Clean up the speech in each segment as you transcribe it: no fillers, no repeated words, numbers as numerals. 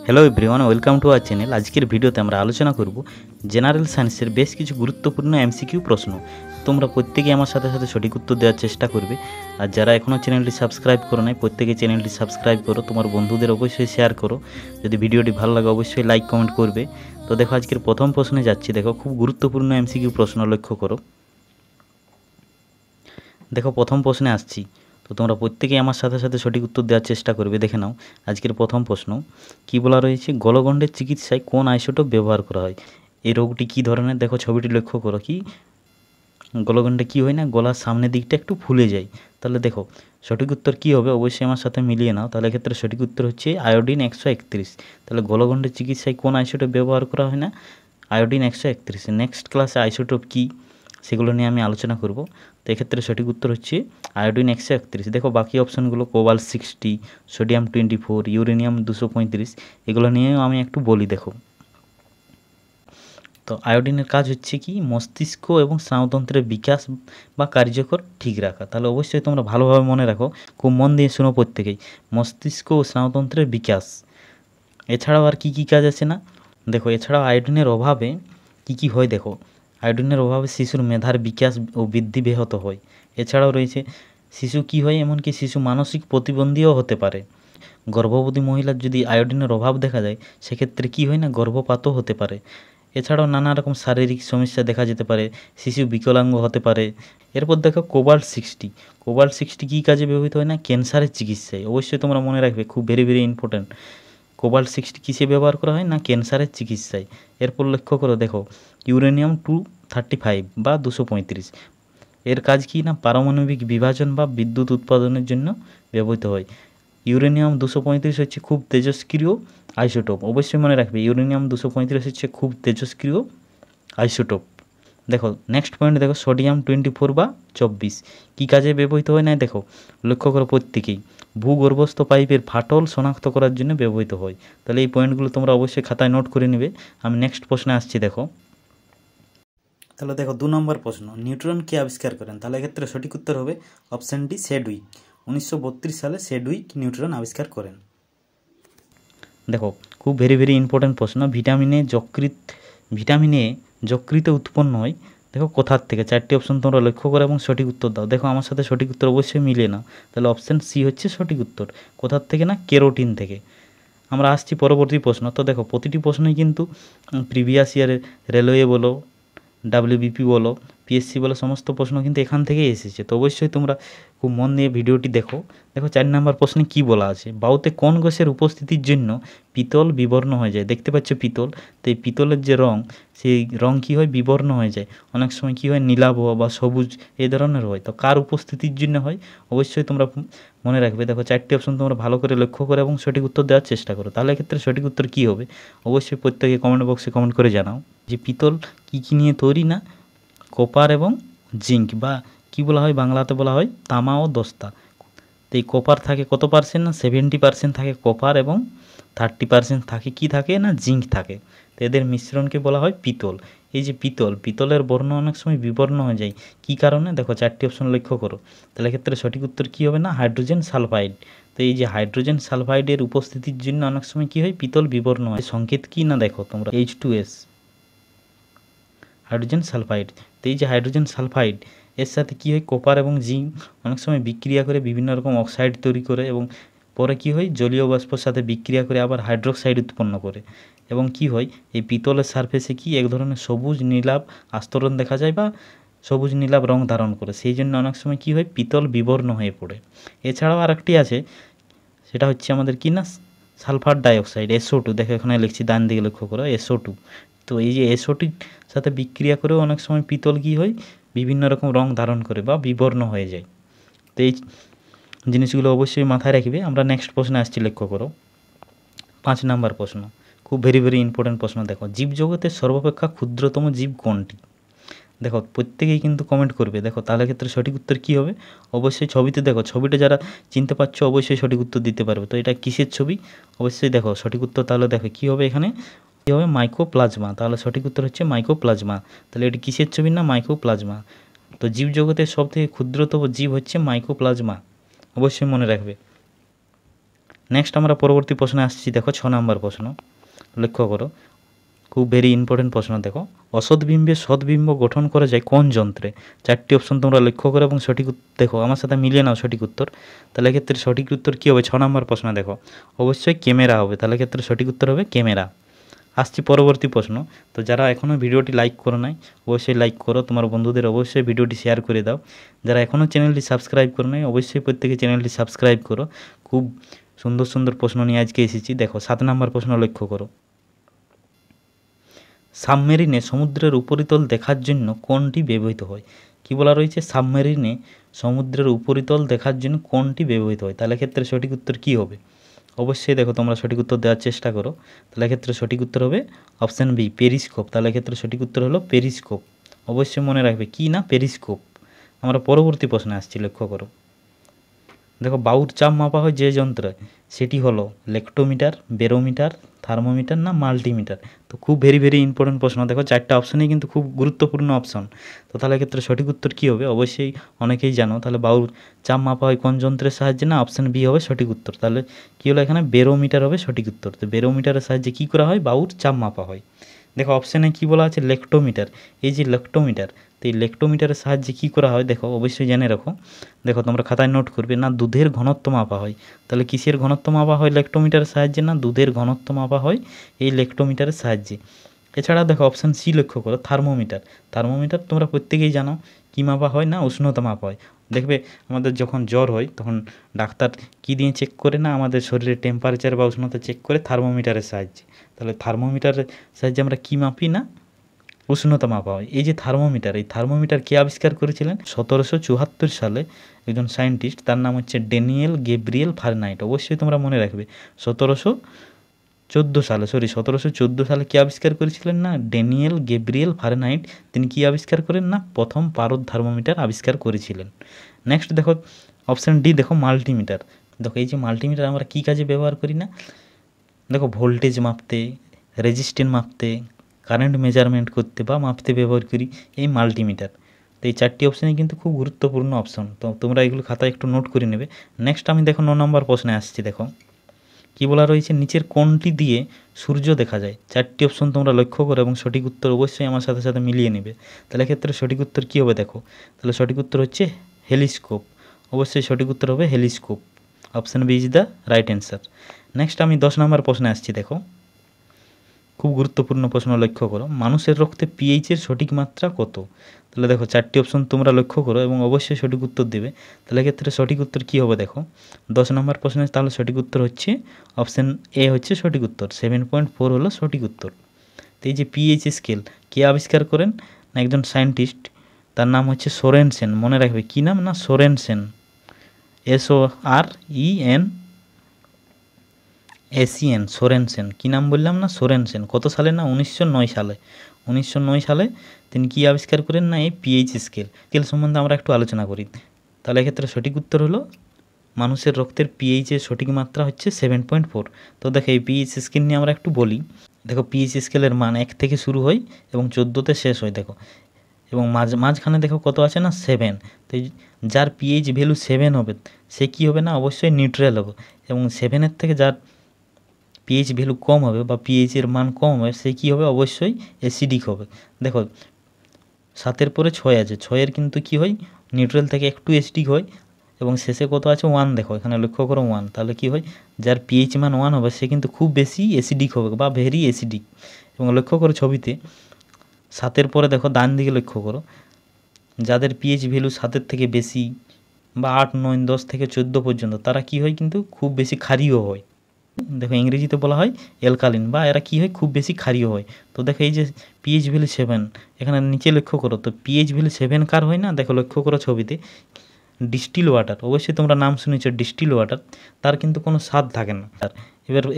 Hello everyone, welcome to our channel. আজকের ভিডিওতে আমরা আলোচনা করব জেনারেল সায়েন্সের বেশ কিছু গুরুত্বপূর্ণ এমসিকিউ প্রশ্ন। তোমরা প্রত্যেকেই আমার সাথে সাথে সঠিক উত্তর দেওয়ার চেষ্টা করবে। আর যারা এখনও চ্যানেলটি সাবস্ক্রাইব করো নাই, প্রত্যেকে চ্যানেলটি সাবস্ক্রাইব করো, তোমার বন্ধুদের অবশ্যই শেয়ার করো। যদি ভিডিওটি ভালো লাগে অবশ্যই লাইক কমেন্ট করবে। তো দেখো আজকের প্রথম প্রশ্নে যাচ্ছি। দেখো খুব গুরুত্বপূর্ণ এমসিকিউ প্রশ্ন, লক্ষ্য করো। দেখো প্রথম প্রশ্নে আসছি, তো তোমরা প্রত্যেকেই আমার সাথে সাথে সঠিক উত্তর দেওয়ার চেষ্টা করবে। দেখে নাও আজকের প্রথম প্রশ্ন কি বলা রয়েছে, গলগণ্ডের চিকিৎসায় কোন আইসোটোপ ব্যবহার করা হয়? এই রোগটি কি ধরনের? দেখো ছবিটি লক্ষ্য করো, কি গলগণ্ডে কি হয় না, গলার সামনের দিকটা একটু ফুলে যায়। তাহলে দেখো সঠিক উত্তর কী হবে, অবশ্যই আমার সাথে মিলিয়ে নাও। তাহলে ক্ষেত্রে সঠিক উত্তর হচ্ছে আয়োডিন 131। তাহলে গলগণ্ডের চিকিৎসায় কোন আইসোটোপ ব্যবহার করা হয় না? আয়োডিন 131। নেক্সট ক্লাসে আইসোটোপ কী সেগুলো নিয়ে আমি আলোচনা করব। তো এক্ষেত্রে সঠিক উত্তর হচ্ছে আয়োডিন 131। দেখো বাকি অপশানগুলো কোবাল্ট 60, সোডিয়াম 24, ইউরেনিয়াম 235, এগুলো নিয়েও আমি একটু বলি। দেখো তো আয়োডিনের কাজ হচ্ছে কি, মস্তিষ্ক এবং স্নায়ুতন্ত্রের বিকাশ বা কার্যকর ঠিক রাখা। তাহলে অবশ্যই তোমরা ভালোভাবে মনে রাখো, খুব মন দিয়ে শোনো প্রত্যেকেই। মস্তিষ্ক ও স্নায়ুতন্ত্রের বিকাশ। এছাড়াও আর কি কাজ আছে না, দেখো এছাড়াও আয়োডিনের অভাবে কি হয়। দেখো আয়োডিনের অভাবে শিশুর মেধার বিকাশ ও বৃদ্ধি ব্যাহত হয়। এছাড়াও রয়েছে শিশু কি হয়, এমনকি শিশু মানসিক প্রতিবন্ধীও হতে পারে। গর্ভবতী মহিলার যদি আয়োডিনের অভাব দেখা যায় সেক্ষেত্রে কি হয় না, গর্ভপাতও হতে পারে। এছাড়াও নানা রকম শারীরিক সমস্যা দেখা যেতে পারে, শিশু বিকলাঙ্গ হতে পারে। এরপর দেখো কোবাল্ট 60। কোবাল্ট 60 কী কাজে ব্যবহৃত হয় না, ক্যান্সারের চিকিৎসায়। অবশ্যই তোমরা মনে রাখবে, খুব ভেরি ইম্পর্ট্যান্ট। কোবাল্ট 60 কিসে ব্যবহার করা হয় না, ক্যান্সারের চিকিৎসায়। এরপর লক্ষ্য করো, দেখো ইউরেনিয়াম 235 বা 235, এর কাজ কি না, পারমাণবিক বিভাজন বা বিদ্যুৎ উৎপাদনের জন্য ব্যবহৃত হয়। ইউরেনিয়াম 235 হচ্ছে খুব তেজস্ক্রিয় আইসোটোপ। অবশ্যই মনে রাখবে, ইউরেনিয়াম 235 হচ্ছে খুব তেজস্ক্রিয় আইসোটোপ। দেখো নেক্সট পয়েন্ট, দেখো সোডিয়াম 24 বা 24 কী কাজে ব্যবহৃত হয় না, দেখো লক্ষ্য করো প্রত্যেকেই, ভূগর্ভস্থ পাইপের ফাটল শনাক্ত করার জন্য ব্যবহৃত হয়। তাহলে এই পয়েন্টগুলো তোমরা অবশ্যই খাতায় নোট করে নেবে। আমি নেক্সট প্রশ্নে আসছি। দেখো তাহলে দেখো 2 নম্বর প্রশ্ন, নিউট্রন কে আবিষ্কার করেন? তাহলে এক্ষেত্রে সঠিক উত্তর হবে অপশান ডি, সেডউইক। 1932 সালে সেডউইক নিউট্রন আবিষ্কার করেন। দেখো খুব ভেরি ইম্পর্ট্যান্ট প্রশ্ন, ভিটামিন এ যকৃতে উৎপন্ন হয়। দেখো কোথার থেকে? 4টি অপশন তোমরা লক্ষ্য করো এবং সঠিক উত্তর দাও। দেখো আমার সাথে সঠিক উত্তর অবশ্যই মিলে না। তাহলে অপশান সি হচ্ছে সঠিক উত্তর। কোথার থেকে না, কেরোটিন থেকে। আমরা আসছি পরবর্তী প্রশ্ন। তো দেখো প্রতিটি প্রশ্নই কিন্তু প্রিভিয়াস ইয়ারের রেলওয়ে বলো, ডাব্লিউবিপি বলো, পিএসসি বলো, সমস্ত প্রশ্ন কিন্তু এখান থেকেই এসেছে। তো অবশ্যই তোমরা খুব মন দিয়ে ভিডিওটি দেখো। দেখো 4 নম্বর প্রশ্নে কি বলা আছে, বায়ুতে কোন গ্যাসের উপস্থিতির জন্য পিতল বিবর্ণ হয়ে যায়? দেখতে পাচ্ছ পিতল, তো এই পিতলের যে রং, সেই রং কী হয়, বিবর্ণ হয়ে যায়। অনেক সময় কী হয়, নীলাভ বা সবুজ এই ধরনের হয়। তো কার উপস্থিতির জন্য হয়, অবশ্যই তোমরা মনে রাখবে। দেখো 4টি অপশন তোমরা ভালো করে লক্ষ্য করো এবং সঠিক উত্তর দেওয়ার চেষ্টা করো। তাহলে এক্ষেত্রে সঠিক উত্তর কী হবে, অবশ্যই প্রত্যেকে কমেন্ট বক্সে কমেন্ট করে জানাও। যে পিতল কী নিয়ে তৈরি না, কপার এবং জিঙ্ক, বা কি বলা হয়, বাংলাতে বলা হয় তামা ও দস্তা। তো এই কপার থাকে কত পার্সেন্ট না, 70% থাকে কপার এবং 30% থাকে কি থাকে না, জিঙ্ক থাকে। তো এদের মিশ্রণকে বলা হয় পিতল। এই যে পিতলের বর্ণ অনেক সময় বিবর্ণ হয়ে যায়। কি কারণে? দেখো 4টি অপশন লক্ষ্য করো। তাহলে ক্ষেত্রে সঠিক উত্তর কী হবে না, হাইড্রোজেন সালফাইড। তো এই যে হাইড্রোজেন সালফাইডের উপস্থিতির জন্য অনেক সময় কী হয়, পিতল বিবর্ণ হয়। সংকেত কি না, দেখো তোমরা H2S, হাইড্রোজেন সালফাইড। তো এই যে হাইড্রোজেন সালফাইড, এর সাথে কী হয়, কপার এবং জিঙ্ক অনেক সময় বিক্রিয়া করে বিভিন্ন রকম অক্সাইড তৈরি করে, এবং পরে কী হয়, জলীয় বাষ্পর সাথে বিক্রিয়া করে আবার হাইড্রোক্সাইড উৎপন্ন করে। এবং কি হয়, এই পিতলের সারফেসে কি এক ধরনের সবুজ নীলাভ আস্তরণ দেখা যায় বা সবুজ নীলাভ রং ধারণ করে। সেই জন্য অনেক সময় কী হয়, পিতল বিবর্ণ হয়ে পড়ে। এছাড়াও আরেকটি আছে, সেটা হচ্ছে আমাদের কি না, সালফার ডাইঅক্সাইড, SO2। দেখো এখানে লিখছি, ডান দিকে লক্ষ্য করো, SO2। তো এই যে SO2 সাথে বিক্রিয়া করেও অনেক সময় পিতল কী হয়, বিভিন্ন রকম রং ধারণ করে বা বিবর্ণ হয়ে যায়। তো এই জিনিসগুলো অবশ্যই মাথায় রাখবে। আমরা নেক্সট প্রশ্নে আসছি, লক্ষ্য করো 5 নম্বর প্রশ্ন, খুব ভেরি ইম্পর্ট্যান্ট প্রশ্ন। দেখো জীবজগতের সর্বাপেক্ষা ক্ষুদ্রতম জীব কোনটি? দেখো প্রত্যেকেই কিন্তু কমেন্ট করবে। দেখো তাহলে ক্ষেত্রে সঠিক উত্তর কী হবে, অবশ্যই ছবিতে দেখো, ছবিটা যারা চিনতে পারছো অবশ্যই সঠিক উত্তর দিতে পারবে। তো এটা কিসের ছবি, অবশ্যই দেখো সঠিক উত্তর। তাহলে দেখো কী হবে, এখানে কী হবে, মাইকোপ্লাজমা। তাহলে সঠিক উত্তর হচ্ছে মাইকোপ্লাজমা। তাহলে এটি কিসের ছবি না, মাইকোপ্লাজমা। তো জীবজগতের সবথেকে ক্ষুদ্রতম জীব হচ্ছে মাইকোপ্লাজমা, অবশ্যই মনে রাখবে। নেক্সট আমরা পরবর্তী প্রশ্নে আসছি। দেখো 6 নম্বর প্রশ্ন, লক্ষ্য করো, খুব ভেরি ইম্পর্টেন্ট প্রশ্ন। দেখো, অসৎ বিম্বে সৎবিম্ব গঠন করা যায় কোন যন্ত্রে? 4টি অপশন তোমরা লক্ষ্য করো এবং সঠিক দেখো, আমার সাথে মিলিয়ে নাও সঠিক উত্তর। তাহলে ক্ষেত্রে সঠিক উত্তর কী হবে? 6 নম্বর প্রশ্ন দেখো, অবশ্যই ক্যামেরা হবে। তাহলে ক্ষেত্রে সঠিক উত্তর হবে ক্যামেরা। আসছি পরবর্তী প্রশ্ন। তো যারা এখনও ভিডিওটি লাইক করো নাই, অবশ্যই লাইক করো, তোমার বন্ধুদের অবশ্যই ভিডিওটি শেয়ার করে দাও। যারা এখনও চ্যানেলটি সাবস্ক্রাইব করো নাই, অবশ্যই প্রত্যেকে চ্যানেলটি সাবস্ক্রাইব করো। খুব সুন্দর সুন্দর প্রশ্ন নিয়ে আজকে এসেছি। দেখো 7 নম্বর প্রশ্ন লক্ষ্য করো, সাবমেরিনে সমুদ্রের উপরিতল দেখার জন্য কোনটি ব্যবহৃত হয়? কি বলা রয়েছে? সাবমেরিনে সমুদ্রের উপরিতল দেখার জন্য কোনটি ব্যবহৃত হয়? তাহলে ক্ষেত্রে সঠিক উত্তর কী হবে? অবশ্যই দেখো তোমরা সঠিক উত্তর দেওয়ার চেষ্টা করো। তাহলে ক্ষেত্রে সঠিক উত্তর হবে অপশান বি, পেরিস্কোপ। তাহলে ক্ষেত্রে সঠিক উত্তর হলো পেরিস্কোপ। অবশ্যই মনে রাখবে, কি না? পেরিস্কোপ। আমরা পরবর্তী প্রশ্নে আসছি, লক্ষ্য করো। দেখো, বায়ুর চাপ মাপা হয় যে যন্ত্রে, সেটি হলো লেক্টোমিটার, বেরোমিটার, থার্মোমিটার না মাল্টিমিটার? তো খুব ভেরি ভেরি ইম্পর্টেন্ট প্রশ্ন। দেখো 4টা অপশানই কিন্তু খুব গুরুত্বপূর্ণ অপশন। তো তাহলে ক্ষেত্রে সঠিক উত্তর কী হবে? অবশ্যই অনেকেই জানো। তাহলে বায়ুর চাপ মাপা হয় কোন যন্ত্রের সাহায্যে? না, অপশান বি হবে সঠিক উত্তর। তাহলে কী হলো এখানে? বেরোমিটার হবে সঠিক উত্তর। তো বেরোমিটারের সাহায্যে কী করা হয়? বায়ুর চাপ মাপা হয়। দেখো অপশানে কী বলা আছে? লেক্টোমিটার। এই যে লেক্টোমিটার, তো এই লেক্টোমিটারের সাহায্যে কী করা হয়? দেখো অবশ্যই জেনে রাখো। দেখো তোমরা খাতায় নোট করবে, না দুধের ঘনত্ব মাপা হয়। তাহলে কিসের ঘনত্ব মাপা হয় লেক্টোমিটারের সাহায্যে? না দুধের ঘনত্ব মাপা হয় এই লেক্টোমিটারের সাহায্যে। এছাড়া দেখো অপশান সি লক্ষ্য করো, থার্মোমিটার। থার্মোমিটার তোমরা প্রত্যেকেই জানো, কী মাপা হয়? না উষ্ণতা মাপা হয়। দেখবে আমাদের যখন জ্বর হয় তখন ডাক্তার কী দিয়ে চেক করে? না আমাদের শরীরের টেম্পারেচার বা উষ্ণতা চেক করে থার্মোমিটারের সাহায্যে। তাহলে থার্মোমিটারের সাহায্যে আমরা কী মাপি? না উষ্ণতা মাপা হয়। এই যে থার্মোমিটার, এই থার্মোমিটার কে আবিষ্কার করেছিলেন? 1774 সালে একজন সায়েন্টিস্ট, তার নাম হচ্ছে ড্যানিয়েল গ্যাব্রিয়েল ফারেনহাইট। অবশ্যই তোমরা মনে রাখবে, 1714 সালে কে আবিষ্কার করেছিলেন? না ড্যানিয়েল গ্যাব্রিয়েল ফারেনহাইট। তিনি কি আবিষ্কার করেন? না প্রথম পারদ থার্মোমিটার আবিষ্কার করেছিলেন। নেক্সট দেখো অপশান ডি, দেখো মাল্টিমিটার। দেখো এই যে মাল্টিমিটার আমরা কী কাজে ব্যবহার করি? না দেখো ভোল্টেজ মাপতে, রেজিস্ট্যান্স মাপতে, কারেন্ট মেজারমেন্ট করতে বা মাপতে ব্যবহার করি এই মাল্টিমিটার। তো এই 4টি অপশানই কিন্তু খুব গুরুত্বপূর্ণ অপশন। তো তোমরা এগুলো খাতায় একটু নোট করে নেবে। নেক্সট আমি দেখো 9 নম্বর প্রশ্নে আসছি। দেখো কী বলা রয়েছে, নিচের কোনটি দিয়ে সূর্য দেখা যায়? 4টি অপশন তোমরা লক্ষ্য করো এবং সঠিক উত্তর অবশ্যই আমার সাথে সাথে মিলিয়ে নেবে। তাহলে ক্ষেত্রে সঠিক উত্তর কী হবে? দেখো তাহলে সঠিক উত্তর হচ্ছে হেলিস্কোপ। অবশ্যই সঠিক উত্তর হবে helioscope. Option B is the right answer. Next আমি 10 নম্বর প্রশ্নে আসছি। দেখো খুব গুরুত্বপূর্ণ প্রশ্ন, লক্ষ্য করো, মানুষের রক্তে পিএইচের সঠিক মাত্রা কত? তাহলে দেখো 4টি অপশন তোমরা লক্ষ্য করো এবং অবশ্যই সঠিক উত্তর দেবে। তাহলে ক্ষেত্রে সঠিক উত্তর কী হবে? দেখো 10 নম্বর প্রশ্নে তাহলে সঠিক উত্তর হচ্ছে অপশান এ হচ্ছে সঠিক উত্তর, 7.4 হলো সঠিক উত্তর। তো এই যে পিএইচ স্কেল কে আবিষ্কার করেন? না একজন সায়েন্টিস্ট, তার নাম হচ্ছে সোরেনসেন। মনে রাখবে কী নাম? না সোরেনসেন, SOREN SEN, সোরেনসেন। কী নাম বললাম? না সোরেনসেন। কত সালে? না 1909 সালে। 1909 সালে তিনি কী আবিষ্কার করেন? না এই পিএইচ স্কেল সম্বন্ধে আমরা একটু আলোচনা করি। তাহলে এক্ষেত্রে সঠিক উত্তর হলো মানুষের রক্তের পিএইচের সঠিক মাত্রা হচ্ছে 7.4। তো দেখো এই পিএইচ স্কেল নিয়ে আমরা একটু বলি। দেখো পিএইচ স্কেলের মান 1 থেকে শুরু হয় এবং 14তে শেষ হয়। দেখো এবং মাঝখানে দেখো কত আছে? না 7। তো যার পিএইচ ভ্যালু 7 হবে সে কী হবে? না অবশ্যই নিউট্রাল হবে। এবং 7-এর থেকে যার পিএইচ ভ্যালু কম হবে বা পিএইচের মান কম হবে সে কী হবে? অবশ্যই অ্যাসিডিক হবে। দেখো 7-এর পরে 6 আছে, 6-এর কিন্তু কী হয়? নিউট্রাল থেকে একটু অ্যাসিডিক হয়। এবং শেষে কত আছে? 1। দেখো এখানে লক্ষ্য করো 1। তাহলে কী হয়? যার পিএইচ মান 1 হবে সে কিন্তু খুব বেশি অ্যাসিডিক হবে বা ভেরি অ্যাসিডিক। এবং লক্ষ্য করো ছবিতে 7-এর পরে দেখো ডান দিকে লক্ষ্য করো, যাদের পিএইচ ভ্যালু 7-এর থেকে বেশি বা 8, 9, 10 থেকে 14 পর্যন্ত তারা কী হয়? কিন্তু খুব বেশি ক্ষারীয় হয়। দেখো ইংরেজিতে বলা হয় অ্যালকালিন, বা এরা কী হয়? খুব বেশি ক্ষারীয় হয়। তো দেখো এই যে পিএইচ ভ্যালু 7 এখানে নিচে লক্ষ্য করো, তো পিএইচ ভ্যালু 7 কার হয়? না দেখো লক্ষ্য করো ছবিতে ডিস্টিল ওয়াটার। অবশ্যই তোমরা নাম শুনেছ ডিস্টিল ওয়াটার, তার কিন্তু কোনো স্বাদ থাকে না।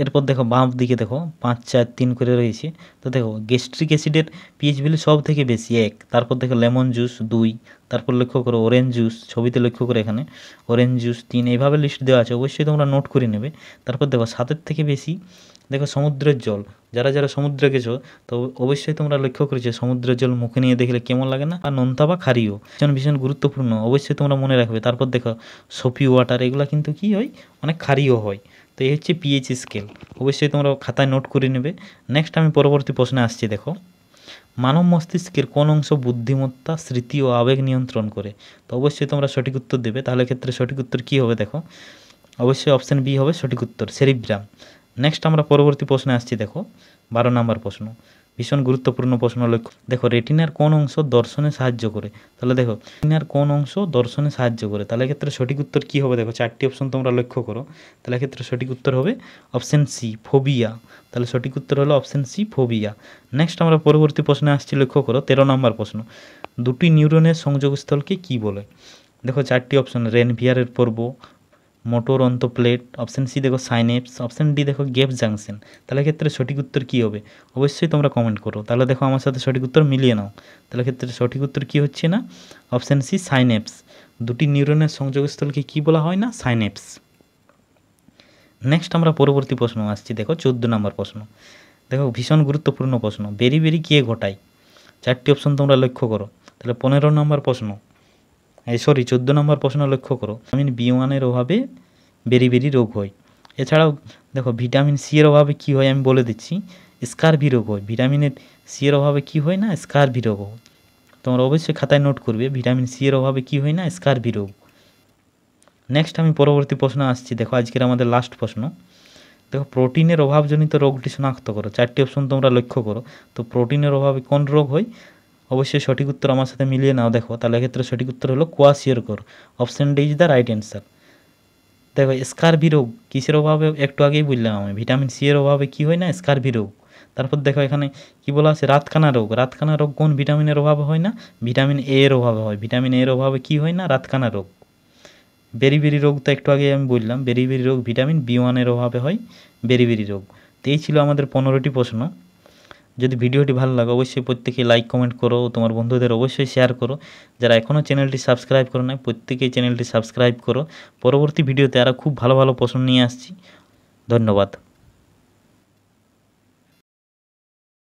এরপর দেখো বাম দিকে দেখো 5, 4, 3 করে রয়েছে। তো দেখো গ্যাস্ট্রিক অ্যাসিডের পিএইচ ভ্যালু সব থেকে বেশি 1। তারপর দেখো লেমন জুস 2। তারপর লক্ষ্য করো অরেঞ্জ জুস, ছবিতে লক্ষ্য করো এখানে অরেঞ্জ জুস 3। এইভাবে লিস্ট দেওয়া আছে, অবশ্যই তোমরা নোট করে নেবে। তারপর দেখো 7-এর থেকে বেশি দেখো সমুদ্রের জল। যারা যারা সমুদ্রে গেছো তো অবশ্যই তোমরা লক্ষ্য করেছো সমুদ্রের জল মুখে নিয়ে দেখলে কেমন লাগে? না আর নোনতা বা ক্ষারীয়, ভীষণ ভীষণ গুরুত্বপূর্ণ, অবশ্যই তোমরা মনে রাখবে। তারপর দেখো সোপি ওয়াটার, এগুলো কিন্তু কী হয়? অনেক ক্ষারীয় হয়। তো এই হচ্ছে পিএইচ স্কেল, অবশ্যই তোমরা খাতায় নোট করে নেবে। নেক্সট আমি পরবর্তী প্রশ্নে আসছি। দেখো, মানব মস্তিষ্কের কোন অংশ বুদ্ধিমত্তা, স্মৃতি ও আবেগ নিয়ন্ত্রণ করে? তো অবশ্যই তোমরা সঠিক উত্তর দেবে। তাহলে ক্ষেত্রে সঠিক উত্তর কী হবে? দেখো, অবশ্যই অপশান বি হবে সঠিক উত্তর, সেরিব্রাম। নেক্সট আমরা পরবর্তী প্রশ্নে আসছি। দেখো 12 নম্বর প্রশ্ন, ভীষণ গুরুত্বপূর্ণ প্রশ্ন। লক্ষ্য দেখো, রেটিনার কোন অংশ দর্শনে সাহায্য করে? তাহলে দেখো, রেটিনার কোন অংশ দর্শনে সাহায্য করে? তাহলে ক্ষেত্রে সঠিক উত্তর কী হবে? দেখো 4টি অপশন তোমরা লক্ষ্য করো। তাহলে ক্ষেত্রে সঠিক উত্তর হবে অপশান সি, ফোবিয়া। তাহলে সঠিক উত্তর হলো অপশান সি, ফোবিয়া। নেক্সট আমরা পরবর্তী প্রশ্নে আসছি। লক্ষ্য করো 13 নম্বর প্রশ্ন, দুটি নিউরনের সংযোগস্থলকে কী বলে? দেখো 4টি অপশন, রেনভিয়ারের পর্ব, মোটর অন্তঃপ্লেট, অপশান সি দেখো সাইনেপস, অপশান ডি দেখো গেপ জাংশন। তাহলে ক্ষেত্রে সঠিক উত্তর কী হবে? অবশ্যই তোমরা কমেন্ট করো। তাহলে দেখো আমার সাথে সঠিক উত্তর মিলিয়ে নাও। তাহলে ক্ষেত্রে সঠিক উত্তর কী হচ্ছে না, অপশান সি, সাইনেপস। দুটি নিউরনের সংযোগস্থলকে কী বলা হয় না, সাইনেপস। নেক্সট আমরা পরবর্তী প্রশ্ন আসছি। দেখো 14 নম্বর প্রশ্ন, দেখো ভীষণ গুরুত্বপূর্ণ প্রশ্ন, বেরি কে ঘটায়? 4টি অপশন তোমরা লক্ষ্য করো। তাহলে 15 নম্বর প্রশ্ন, 14 নম্বর প্রশ্ন লক্ষ্য করো, ভিটামিন বি1-এর অভাবে বেরি রোগ হয়। এছাড়াও দেখো ভিটামিন সি এর অভাবে কী হয় আমি বলে দিচ্ছি, স্কারভি রোগ হয়। ভিটামিনের সি এর অভাবে কী হয় না, স্কারভি রোগ হয়। তোমরা অবশ্যই খাতায় নোট করবে, ভিটামিন সি এর অভাবে কী হয় না, স্কারভি রোগ। নেক্সট আমি পরবর্তী প্রশ্ন আসছি। দেখো আজকের আমাদের লাস্ট প্রশ্ন, দেখো প্রোটিনের অভাবজনিত রোগটি শনাক্ত করো। 4টি অপশন তোমরা লক্ষ্য করো। তো প্রোটিনের অভাবে কোন রোগ হয়? অবশ্যই সঠিক উত্তর আমার সাথে মিলিয়ে নাও। দেখো তাহলে এক্ষেত্রে সঠিক উত্তর হলো কোয়াশিয়রকর, option D is the right answer. দেখো স্কারভি রোগ কিসের অভাবে, একটু আগেই বললাম আমি, ভিটামিন সি এর অভাবে কী হয় না, স্কারভি রোগ। তারপর দেখো এখানে কি বলা আছে, রাতকানা রোগ। রাতকানা রোগ কোন ভিটামিনের অভাবে হয় না, ভিটামিন এ এর অভাবে হয়। ভিটামিন এ এর অভাবে কী হয় না, রাতকানা রোগ। বেরি রোগ তো একটু আগে আমি বললাম, বেরি রোগ ভিটামিন বি1-এর অভাবে হয়, বেরি রোগ। তো এই ছিল আমাদের 15টি প্রশ্ন। যদি ভিডিওটি ভালো লাগে অবশ্যই প্রত্যেকেই লাইক কমেন্ট করো, তোমার বন্ধুদের অবশ্যই শেয়ার করো। যারা এখনও চ্যানেলটি সাবস্ক্রাইব করো না প্রত্যেকেই চ্যানেলটি সাবস্ক্রাইব করো। পরবর্তী ভিডিওতে আরও খুব ভালো ভালো প্রশ্ন নিয়ে আসছি। ধন্যবাদ।